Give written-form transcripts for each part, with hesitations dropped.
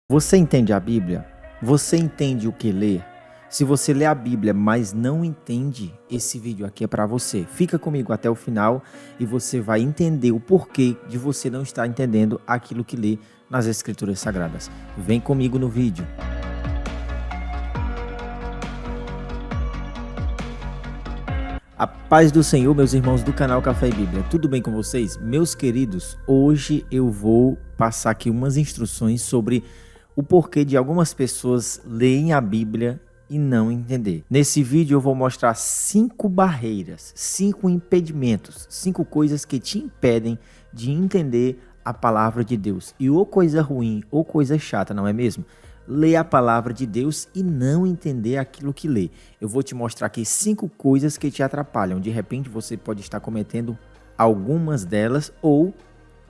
Você entende a Bíblia? Você entende o que ler? Se você lê a Bíblia, mas não entende, esse vídeo aqui é para você. Fica comigo até o final e você vai entender o porquê de você não estar entendendo aquilo que lê nas Escrituras Sagradas. Vem comigo no vídeo. A paz do Senhor, meus irmãos do canal Café e Bíblia. Tudo bem com vocês? Meus queridos, hoje eu vou passar aqui umas instruções sobre o porquê de algumas pessoas leem a Bíblia e não entender. Nesse vídeo eu vou mostrar 5 barreiras, 5 impedimentos, 5 coisas que te impedem de entender a palavra de Deus. E ou coisa ruim ou coisa chata, não é mesmo? Ler a palavra de Deus e não entender aquilo que lê. Eu vou te mostrar aqui 5 coisas que te atrapalham. De repente você pode estar cometendo algumas delas ou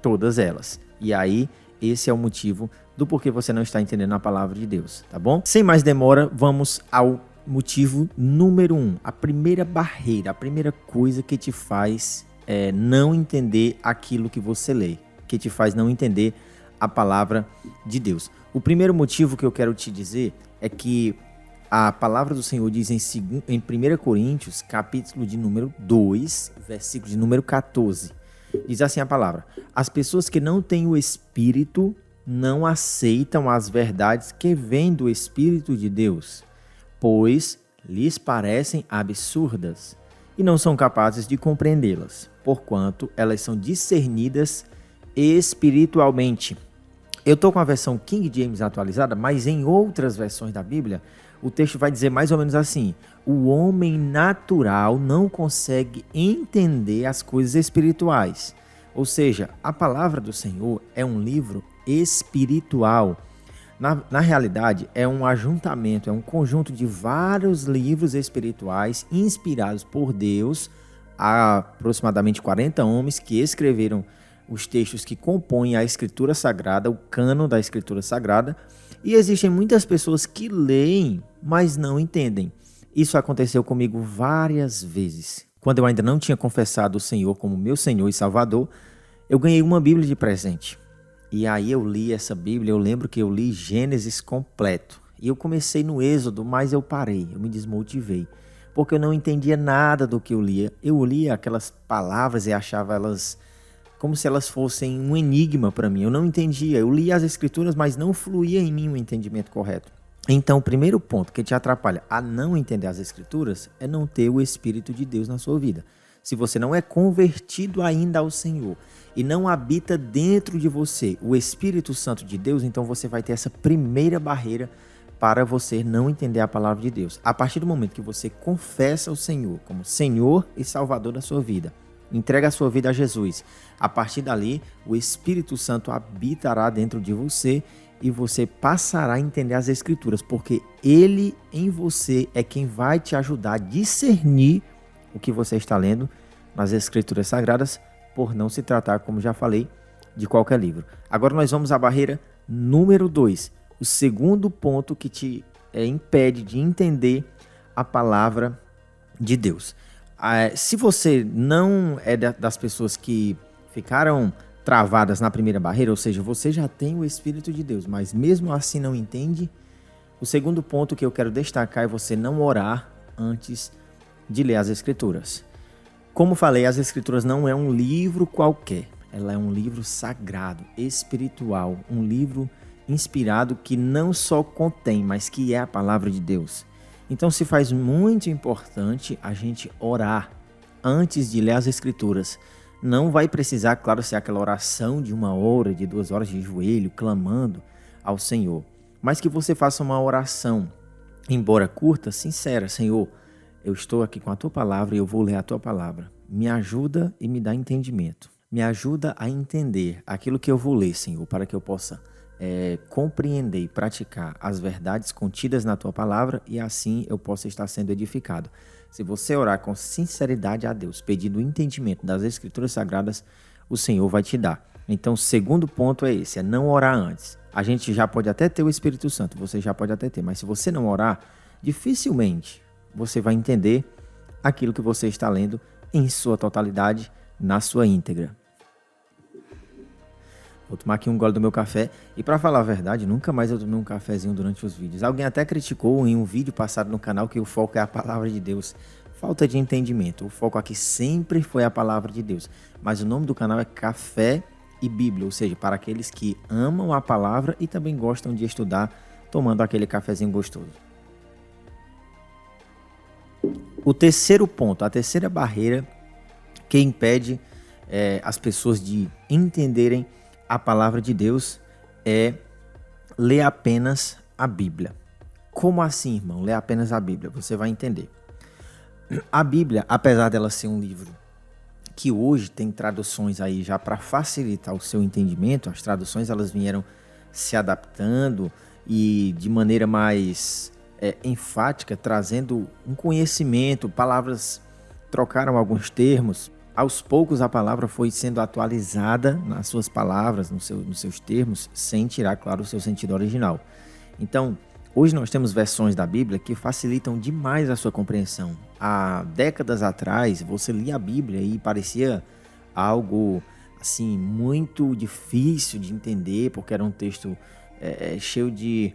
todas elas. E aí, esse é o motivo do porquê você não está entendendo a palavra de Deus, tá bom? Sem mais demora, vamos ao motivo número 1. A primeira barreira, a primeira coisa que te faz não entender aquilo que você lê, que te faz não entender a palavra de Deus. O primeiro motivo que eu quero te dizer é que a palavra do Senhor diz em 1 Coríntios, capítulo de número 2, versículo de número 14. Diz assim a palavra: as pessoas que não têm o Espírito não aceitam as verdades que vêm do Espírito de Deus, pois lhes parecem absurdas e não são capazes de compreendê-las, porquanto elas são discernidas espiritualmente. Eu estou com a versão King James atualizada, mas em outras versões da Bíblia, o texto vai dizer mais ou menos assim: o homem natural não consegue entender as coisas espirituais. Ou seja, a palavra do Senhor é um livro espiritual. Na realidade, é um ajuntamento, é um conjunto de vários livros espirituais inspirados por Deus. Há aproximadamente 40 homens que escreveram os textos que compõem a Escritura Sagrada, o cânon da Escritura Sagrada. E existem muitas pessoas que leem, mas não entendem. Isso aconteceu comigo várias vezes. Quando eu ainda não tinha confessado o Senhor como meu Senhor e Salvador, eu ganhei uma Bíblia de presente. E aí eu li essa Bíblia, eu lembro que eu li Gênesis completo. E eu comecei no Êxodo, mas eu parei, eu me desmotivei. Porque eu não entendia nada do que eu lia. Eu lia aquelas palavras e achava elas como se elas fossem um enigma para mim. Eu não entendia. Eu lia as Escrituras, mas não fluía em mim o entendimento correto. Então, o primeiro ponto que te atrapalha a não entender as Escrituras é não ter o Espírito de Deus na sua vida. Se você não é convertido ainda ao Senhor e não habita dentro de você o Espírito Santo de Deus, então você vai ter essa primeira barreira para você não entender a palavra de Deus. A partir do momento que você confessa o Senhor como Senhor e Salvador da sua vida, entrega a sua vida a Jesus, a partir dali o Espírito Santo habitará dentro de você e você passará a entender as Escrituras, porque Ele em você é quem vai te ajudar a discernir o que você está lendo nas Escrituras Sagradas, por não se tratar, como já falei, de qualquer livro. Agora nós vamos à barreira número 2, o segundo ponto que te impede de entender a palavra de Deus. Se você não é das pessoas que ficaram travadas na primeira barreira, ou seja, você já tem o Espírito de Deus, mas mesmo assim não entende, o segundo ponto que eu quero destacar é você não orar antes de ler as Escrituras. Como falei, as Escrituras não é um livro qualquer, ela é um livro sagrado, espiritual, um livro inspirado que não só contém, mas que é a palavra de Deus. Então se faz muito importante a gente orar antes de ler as Escrituras. Não vai precisar, claro, ser aquela oração de 1 hora, de 2 horas de joelho, clamando ao Senhor. Mas que você faça uma oração, embora curta, sincera. Senhor, eu estou aqui com a Tua Palavra e eu vou ler a Tua Palavra. Me ajuda e me dá entendimento. Me ajuda a entender aquilo que eu vou ler, Senhor, para que eu possa compreender e praticar as verdades contidas na Tua Palavra e assim eu possa estar sendo edificado. Se você orar com sinceridade a Deus, pedindo entendimento das Escrituras Sagradas, o Senhor vai te dar. Então, o segundo ponto é esse, é não orar antes. A gente já pode até ter o Espírito Santo, você já pode até ter, mas se você não orar, dificilmente você vai entender aquilo que você está lendo em sua totalidade, na sua íntegra. Vou tomar aqui um gole do meu café. E para falar a verdade, nunca mais eu tomei um cafezinho durante os vídeos. Alguém até criticou em um vídeo passado no canal que o foco é a palavra de Deus. Falta de entendimento. O foco aqui sempre foi a palavra de Deus. Mas o nome do canal é Café e Bíblia, ou seja, para aqueles que amam a palavra e também gostam de estudar tomando aquele cafezinho gostoso. O terceiro ponto, a terceira barreira que impede as pessoas de entenderem a palavra de Deus é ler apenas a Bíblia. Como assim, irmão? Ler apenas a Bíblia? Você vai entender. A Bíblia, apesar dela ser um livro que hoje tem traduções aí já para facilitar o seu entendimento, as traduções elas vieram se adaptando e de maneira mais enfática, trazendo um conhecimento, palavras trocaram alguns termos. Aos poucos a palavra foi sendo atualizada nas suas palavras, nos seus termos, sem tirar, claro, o seu sentido original. Então, hoje nós temos versões da Bíblia que facilitam demais a sua compreensão. Há décadas atrás, você lia a Bíblia e parecia algo assim muito difícil de entender, porque era um texto cheio de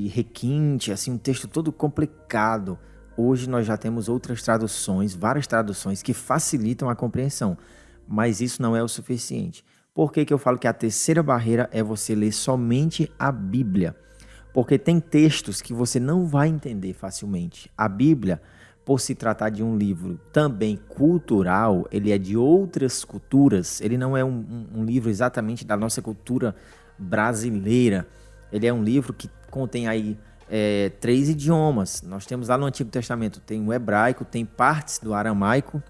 requinte, assim, um texto todo complicado. Hoje nós já temos outras traduções, várias traduções que facilitam a compreensão, mas isso não é o suficiente. Por que eu falo que a terceira barreira é você ler somente a Bíblia? Porque tem textos que você não vai entender facilmente. A Bíblia, por se tratar de um livro também cultural, ele é de outras culturas, ele não é um livro exatamente da nossa cultura brasileira. Ele é um livro que contém aí 3 idiomas. Nós temos lá no Antigo Testamento, tem o hebraico, tem partes do aramaico,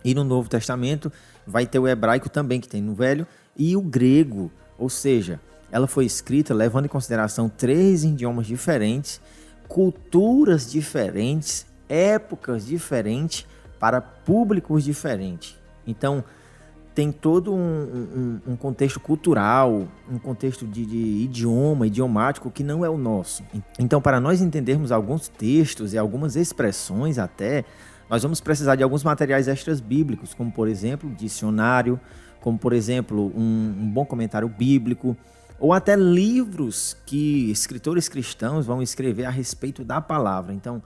e no Novo Testamento vai ter o hebraico também, que tem no Velho, e o grego, ou seja, ela foi escrita levando em consideração 3 idiomas diferentes, culturas diferentes, épocas diferentes, para públicos diferentes. Então, tem todo um contexto cultural, um contexto de idiomático que não é o nosso. Então, para nós entendermos alguns textos e algumas expressões até, nós vamos precisar de alguns materiais extras bíblicos, como, por exemplo, dicionário, como, por exemplo, um bom comentário bíblico, ou até livros que escritores cristãos vão escrever a respeito da palavra. Então,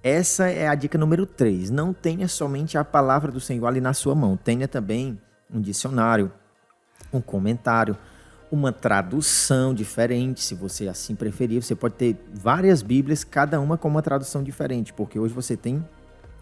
essa é a dica número 3. Não tenha somente a palavra do Senhor ali na sua mão. Tenha também um dicionário, um comentário, uma tradução diferente, se você assim preferir. Você pode ter várias Bíblias, cada uma com uma tradução diferente, porque hoje você tem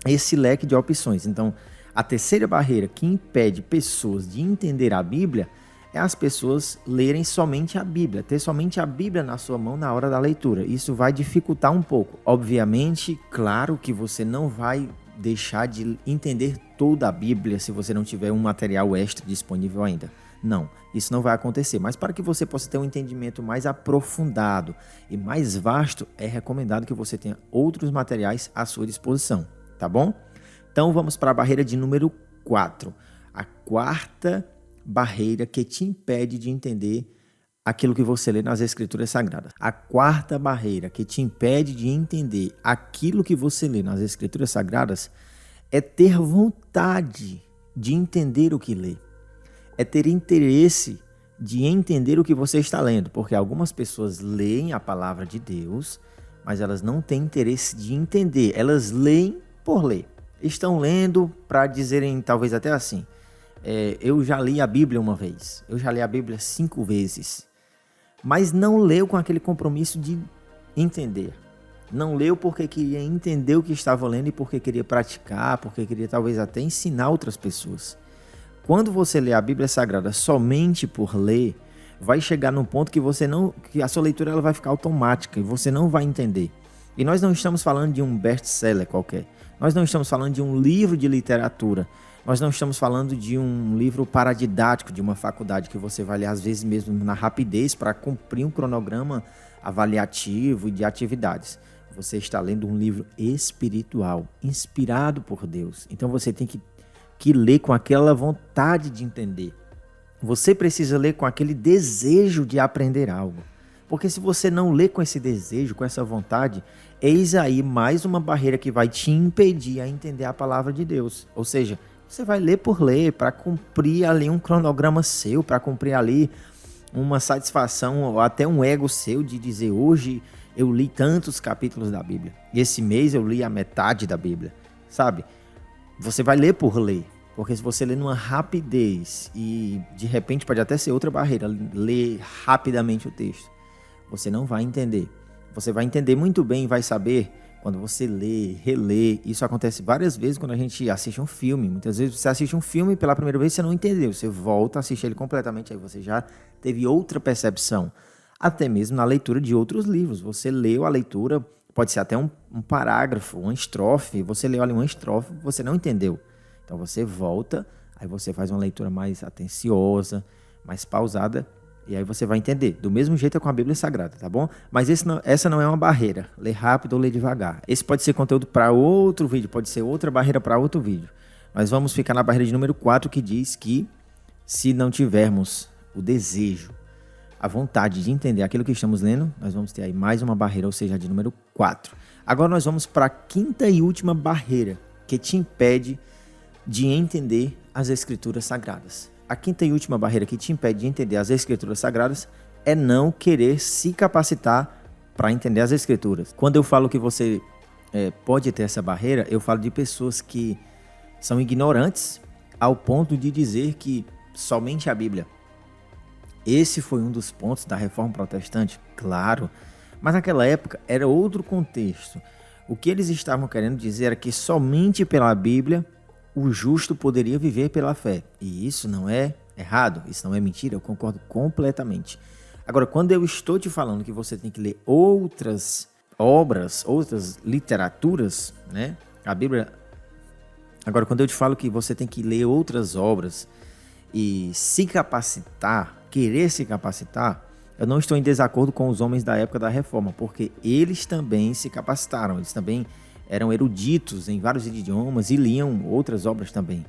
esse leque de opções. Então, a terceira barreira que impede pessoas de entender a Bíblia é as pessoas lerem somente a Bíblia, ter somente a Bíblia na sua mão na hora da leitura. Isso vai dificultar um pouco. Obviamente, claro que você não vai deixar de entender toda a Bíblia se você não tiver um material extra disponível ainda. Não, isso não vai acontecer. Mas para que você possa ter um entendimento mais aprofundado e mais vasto, é recomendado que você tenha outros materiais à sua disposição, tá bom? Então vamos para a barreira de número 4. A quarta barreira que te impede de entender aquilo que você lê nas Escrituras Sagradas. A quarta barreira que te impede de entender aquilo que você lê nas Escrituras Sagradas é ter vontade de entender o que lê. É ter interesse de entender o que você está lendo, porque algumas pessoas leem a palavra de Deus, mas elas não têm interesse de entender. Elas leem por ler. Estão lendo para dizerem talvez até assim, eu já li a Bíblia uma vez, eu já li a Bíblia 5 vezes, mas não leu com aquele compromisso de entender. Não leu porque queria entender o que estava lendo e porque queria praticar, porque queria talvez até ensinar outras pessoas. Quando você lê a Bíblia Sagrada somente por ler, vai chegar num ponto que a sua leitura ela vai ficar automática e você não vai entender. E nós não estamos falando de um best-seller qualquer. Nós não estamos falando de um livro de literatura. Nós não estamos falando de um livro paradidático de uma faculdade que você vai ler às vezes mesmo na rapidez para cumprir um cronograma avaliativo e de atividades. Você está lendo um livro espiritual, inspirado por Deus. Então você tem que ler com aquela vontade de entender. Você precisa ler com aquele desejo de aprender algo. Porque se você não lê com esse desejo, com essa vontade, eis aí mais uma barreira que vai te impedir a entender a palavra de Deus. Ou seja, Você vai ler por ler, para cumprir ali um cronograma seu, para cumprir ali uma satisfação ou até um ego seu de dizer: hoje eu li tantos capítulos da Bíblia, e esse mês eu li a metade da Bíblia, sabe? Você vai ler por ler, porque se você ler numa rapidez e de repente pode até ser outra barreira, ler rapidamente o texto, você não vai entender. Você vai entender muito bem e vai saber quando você lê, relê. Isso acontece várias vezes quando a gente assiste um filme. Muitas vezes você assiste um filme e pela primeira vez você não entendeu. Você volta, assiste ele completamente, aí você já teve outra percepção. Até mesmo na leitura de outros livros. Você leu a leitura, pode ser até um parágrafo, uma estrofe. Você leu ali uma estrofe, você não entendeu. Então você volta, aí você faz uma leitura mais atenciosa, mais pausada, e aí você vai entender. Do mesmo jeito é com a Bíblia Sagrada, tá bom? Mas essa não é uma barreira. Ler rápido ou ler devagar. Esse pode ser conteúdo para outro vídeo, pode ser outra barreira para outro vídeo. Mas vamos ficar na barreira de número 4, que diz que se não tivermos o desejo, a vontade de entender aquilo que estamos lendo, nós vamos ter aí mais uma barreira, ou seja, de número 4. Agora nós vamos para a quinta e última barreira, que te impede de entender as Escrituras Sagradas. A quinta e última barreira que te impede de entender as Escrituras Sagradas é não querer se capacitar para entender as Escrituras. Quando eu falo que você pode ter essa barreira, eu falo de pessoas que são ignorantes ao ponto de dizer que somente a Bíblia. Esse foi um dos pontos da Reforma Protestante, claro, mas naquela época era outro contexto. O que eles estavam querendo dizer era que somente pela Bíblia o justo poderia viver pela fé. E isso não é errado, isso não é mentira, eu concordo completamente. Agora, quando eu estou te falando que você tem que ler outras obras, outras literaturas, né? A Bíblia. Agora, quando eu te falo que você tem que ler outras obras e se capacitar, querer se capacitar, eu não estou em desacordo com os homens da época da Reforma, porque eles também se capacitaram, eles também eram eruditos em vários idiomas e liam outras obras também.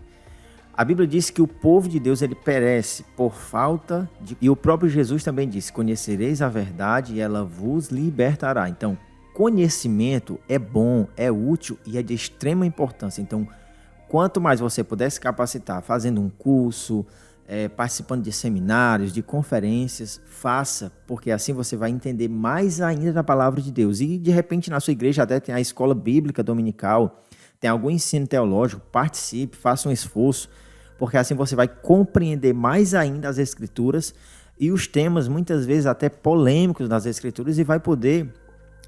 A Bíblia diz que o povo de Deus ele perece por falta de... E o próprio Jesus também disse: conhecereis a verdade e ela vos libertará. Então, conhecimento é bom, é útil e é de extrema importância. Então, quanto mais você puder se capacitar fazendo um curso, participando de seminários, de conferências, faça, porque assim você vai entender mais ainda da palavra de Deus. E de repente na sua igreja até tem a escola bíblica dominical, tem algum ensino teológico, participe, faça um esforço, porque assim você vai compreender mais ainda as Escrituras e os temas muitas vezes até polêmicos das Escrituras e vai poder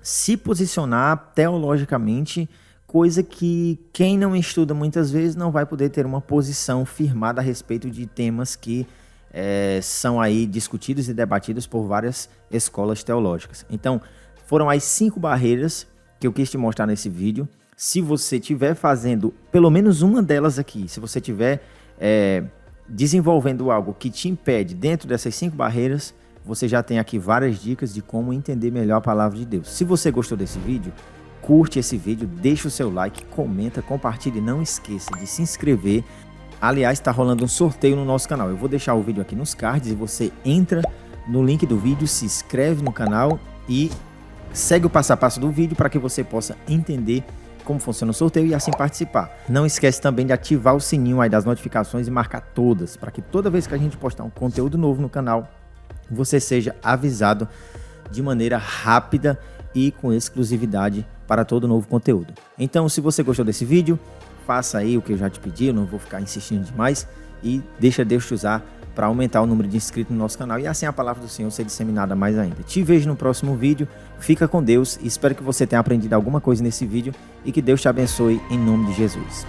se posicionar teologicamente, coisa que quem não estuda muitas vezes não vai poder ter uma posição firmada a respeito de temas que são aí discutidos e debatidos por várias escolas teológicas. Então, foram as 5 barreiras que eu quis te mostrar nesse vídeo. Se você estiver fazendo pelo menos uma delas aqui, se você estiver desenvolvendo algo que te impede dentro dessas 5 barreiras, você já tem aqui várias dicas de como entender melhor a palavra de Deus. Se você gostou desse vídeo, curte esse vídeo, deixa o seu like, comenta, compartilhe e não esqueça de se inscrever. Aliás, está rolando um sorteio no nosso canal. Eu vou deixar o vídeo aqui nos cards e você entra no link do vídeo, se inscreve no canal e segue o passo a passo do vídeo para que você possa entender como funciona o sorteio e assim participar. Não esquece também de ativar o sininho aí das notificações e marcar todas, para que toda vez que a gente postar um conteúdo novo no canal, você seja avisado de maneira rápida e com exclusividade para todo novo conteúdo. Então, se você gostou desse vídeo, faça aí o que eu já te pedi, eu não vou ficar insistindo demais, e deixa Deus te usar para aumentar o número de inscritos no nosso canal e assim a palavra do Senhor ser disseminada mais ainda. Te vejo no próximo vídeo, fica com Deus e espero que você tenha aprendido alguma coisa nesse vídeo e que Deus te abençoe em nome de Jesus.